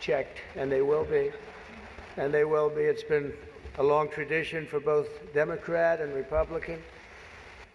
checked, and they will be. And they will be. It's been a long tradition for both Democrat and Republican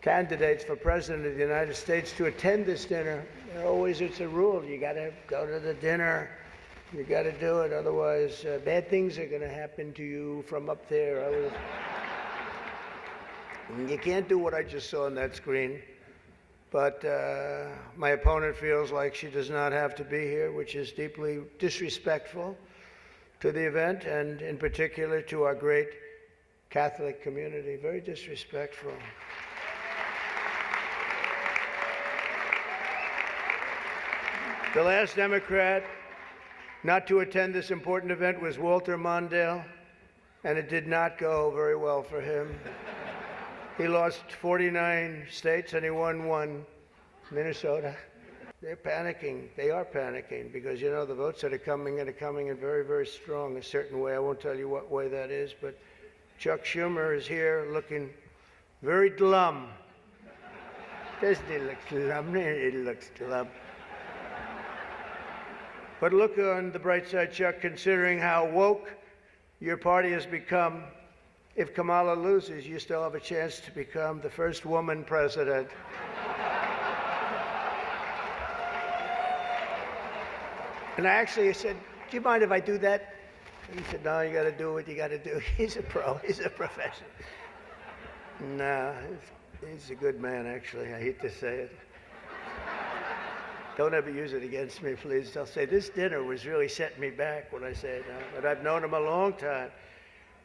candidates for President of the United States to attend this dinner. It's a rule. You got to go to the dinner. You got to do it. Otherwise, bad things are going to happen to you from up there. You can't do what I just saw on that screen. But my opponent feels like she does not have to be here, which is deeply disrespectful to the event, and in particular to our great Catholic community. Very disrespectful. The last Democrat not to attend this important event was Walter Mondale, and it did not go very well for him. He lost 49 states and he won one, Minnesota. They're panicking. They are panicking because, you know, the votes that are coming in very, very strong a certain way. I won't tell you what way that is, but Chuck Schumer is here looking very glum. Doesn't he look glum? He looks glum. But look on the bright side, Chuck, considering how woke your party has become. If Kamala loses, you still have a chance to become the first woman president. And I actually said, do you mind if I do that? And he said, no, you got to do what you got to do. He's a pro. He's a professional. No, he's a good man, actually. I hate to say it. Don't ever use it against me, please. They'll say, this dinner was really setting me back when I say it now. But I've known him a long time.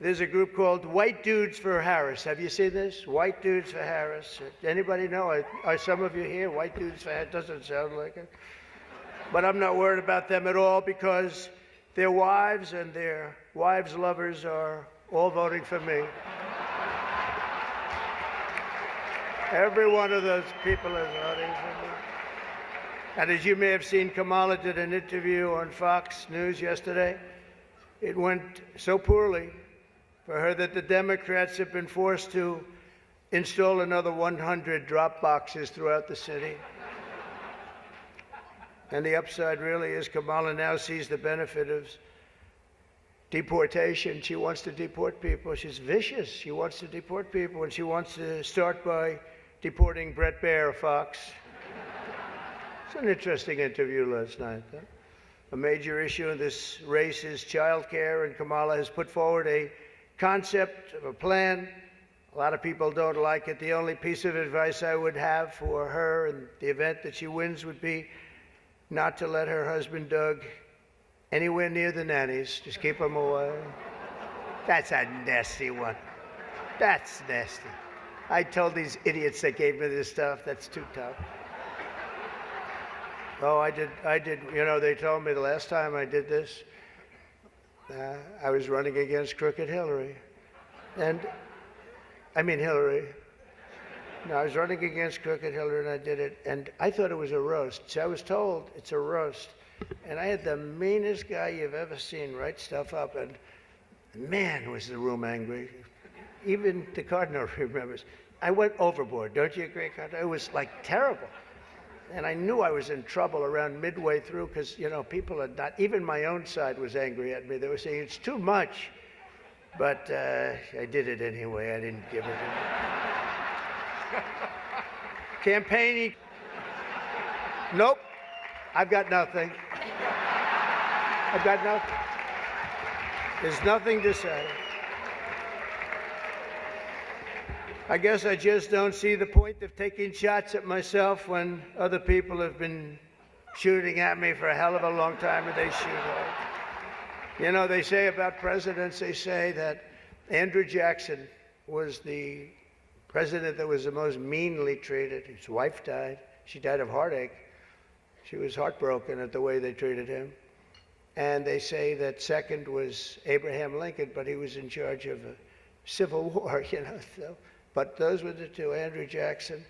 There's a group called White Dudes for Harris. Have you seen this? White Dudes for Harris. Anybody know? Are some of you here? White Dudes for Harris? Doesn't sound like it. But I'm not worried about them at all because their wives and their wives' lovers are all voting for me. Every one of those people is voting for me. And as you may have seen, Kamala did an interview on Fox News yesterday. It went so poorly for her that the Democrats have been forced to install another 100 drop boxes throughout the city. And the upside really is Kamala now sees the benefit of deportation. She wants to deport people. She's vicious. She wants to deport people, and she wants to start by deporting Bret Baier of Fox. It's an interesting interview last night. Huh? A major issue in this race is child care, and Kamala has put forward a concept of a plan. A lot of people don't like it. The only piece of advice I would have for her in the event that she wins would be not to let her husband, Doug, anywhere near the nannies. Just keep him away. That's a nasty one. That's nasty. I told these idiots that gave me this stuff, that's too tough. Oh, I did. You know, they told me the last time I did this, I was running against crooked Hillary. And, I mean Hillary. No, I was running against crooked Hillary, and I did it. And I thought it was a roast. So I was told it's a roast. And I had the meanest guy you've ever seen write stuff up. And, man, was the room angry. Even the Cardinal remembers. I went overboard. Don't you agree, Cardinal? It was, like, terrible. And I knew I was in trouble around midway through because, you know, people had not, even my own side was angry at me. They were saying, it's too much. But I did it anyway. I didn't give it. Campaigning. Nope. I've got nothing. I've got nothing. There's nothing to say. I guess I just don't see the point of taking shots at myself when other people have been shooting at me for a hell of a long time, and they shoot hard. You know, they say about presidents, they say that Andrew Jackson was the president that was the most meanly treated. His wife died. She died of heartache. She was heartbroken at the way they treated him. And they say that second was Abraham Lincoln, but he was in charge of a civil war, you know. So. But those were the two, Andrew Jackson,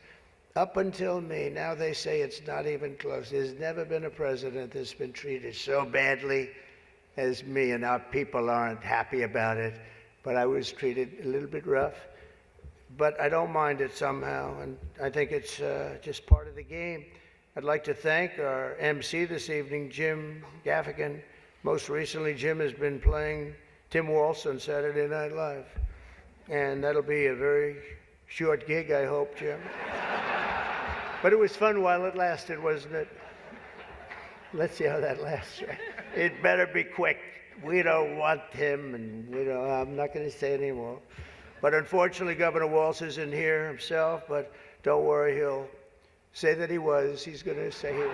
up until me. Now they say it's not even close. There's never been a president that's been treated so badly as me, and our people aren't happy about it. But I was treated a little bit rough. But I don't mind it somehow, and I think it's just part of the game. I'd like to thank our MC this evening, Jim Gaffigan, Most recently, Jim has been playing Tim Walsh on Saturday Night Live. And that'll be a very short gig, I hope, Jim. But it was fun while it lasted, wasn't it? Let's see how that lasts. It better be quick. We don't want him, and I'm not going to say anymore. But unfortunately, Governor Walsh isn't here himself, but don't worry, he'll say that he was. He's going to say he was.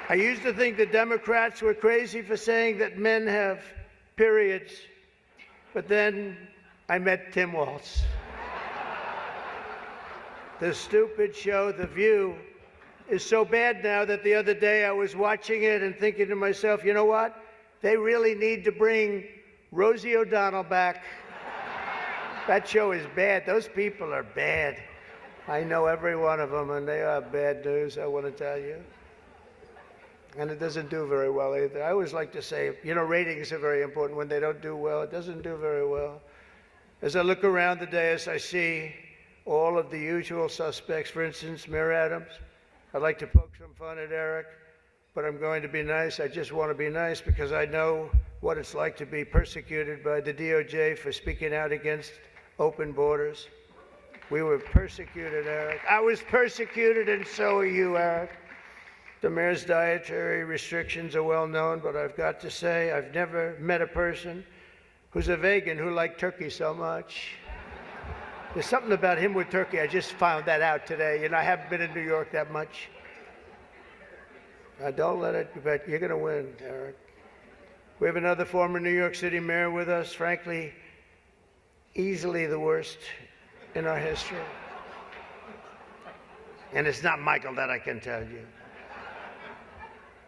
I used to think the Democrats were crazy for saying that men have periods, but then I met Tim Walsh. The stupid show, The View, is so bad now that the other day I was watching it and thinking to myself, you know what? They really need to bring Rosie O'Donnell back. That show is bad. Those people are bad. I know every one of them, and they are bad news, I want to tell you. And it doesn't do very well either. I always like to say, ratings are very important. When they don't do well, it doesn't do very well. As I look around the dais, I see all of the usual suspects. For instance, Mayor Adams. I'd like to poke some fun at Eric, but I'm going to be nice. I just want to be nice because I know what it's like to be persecuted by the DOJ for speaking out against open borders. We were persecuted, Eric. I was persecuted, and so are you, Eric. The mayor's dietary restrictions are well known, but I've got to say I've never met a person who's a vegan who liked turkey so much. There's something about him with turkey. I just found that out today. I haven't been in New York that much. Don't let it, but you're going to win, Eric. We have another former New York City mayor with us, frankly, easily the worst in our history. And it's not Michael, that I can tell you.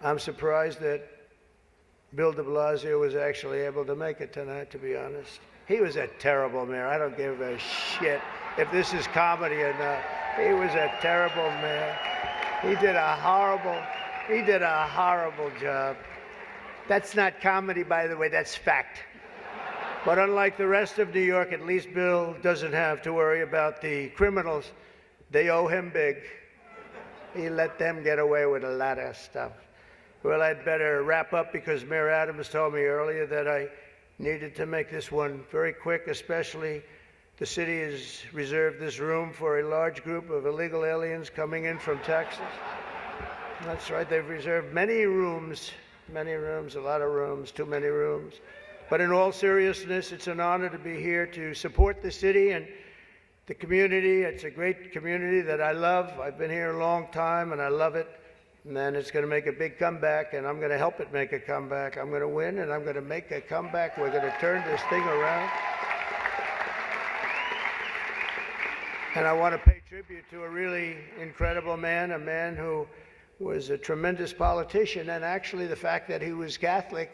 I'm surprised that Bill Deblasio was actually able to make it tonight, to be honest. He was a terrible mayor. I don't give a shit if this is comedy or not. He was a terrible mayor. He did a horrible job. That's not comedy, by the way, that's fact. But unlike the rest of New York, at least Bill doesn't have to worry about the criminals. They owe him big. He let them get away with a lot of stuff. Well, I'd better wrap up because Mayor Adams told me earlier that I needed to make this one very quick, especially the city has reserved this room for a large group of illegal aliens coming in from Texas. That's right, they've reserved many rooms, a lot of rooms, too many rooms. But in all seriousness, it's an honor to be here to support the city and the community. It's a great community that I love. I've been here a long time and I love it. And then it's going to make a big comeback, and I'm going to help it make a comeback. I'm going to win, and I'm going to make a comeback. We're going to turn this thing around. And I want to pay tribute to a really incredible man, a man who was a tremendous politician. And actually, the fact that he was Catholic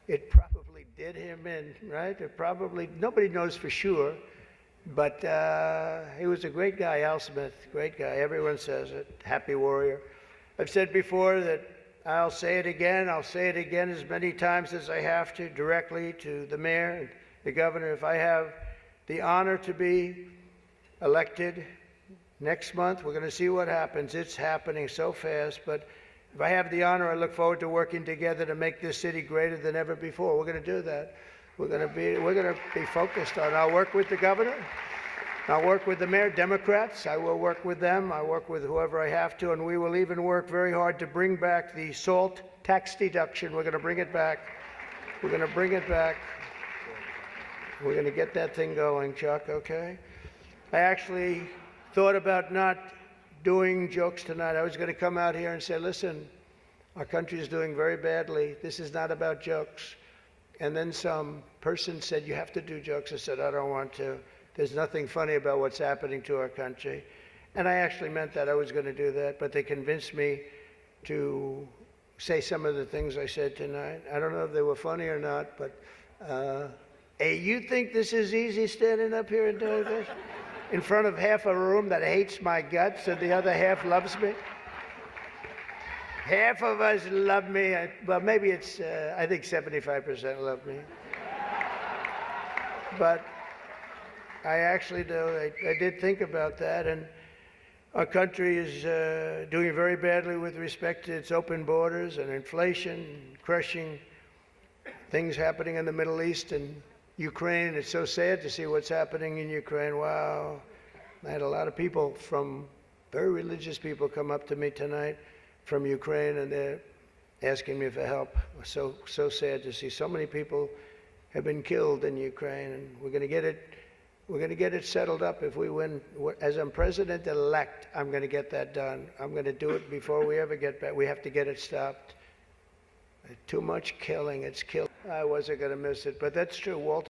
it probably did him in, right? Nobody knows for sure. But he was a great guy, Al Smith, great guy. Everyone says it, happy warrior. I've said before that I'll say it again as many times as I have to, directly to the mayor and the governor. If I have the honor to be elected next month, we're going to see what happens. It's happening so fast, but if I have the honor, I look forward to working together to make this city greater than ever before. We're going to do that. We're going to be focused on. I'll work with the governor. I'll work with the mayor, Democrats. I will work with them. I work with whoever I have to, and we will even work very hard to bring back the SALT tax deduction. We're going to bring it back. We're going to bring it back. We're going to get that thing going, Chuck, okay? I actually thought about not doing jokes tonight. I was going to come out here and say, listen, our country is doing very badly. This is not about jokes. And then some person said, you have to do jokes. I said, I don't want to. There's nothing funny about what's happening to our country. And I actually meant that. I was going to do that, but they convinced me to say some of the things I said tonight. I don't know if they were funny or not, but hey, you think this is easy standing up here and doing this? In front of half a room that hates my guts and the other half loves me? Half of us love me. Well, maybe it's, I think 75% love me. But I actually do. I did think about that. And Our country is doing very badly with respect to its open borders and inflation, crushing things happening in the Middle East and Ukraine. It's so sad to see what's happening in Ukraine. Wow. I had a lot of people very religious people come up to me tonight from Ukraine, and they're asking me for help. So sad to see so many people have been killed in Ukraine, and we're going to get it settled up if we win. As I'm president-elect, I'm going to get that done. I'm going to do it before we ever get back. We have to get it stopped. Too much killing. It's killing. I wasn't going to miss it, but that's true. Walter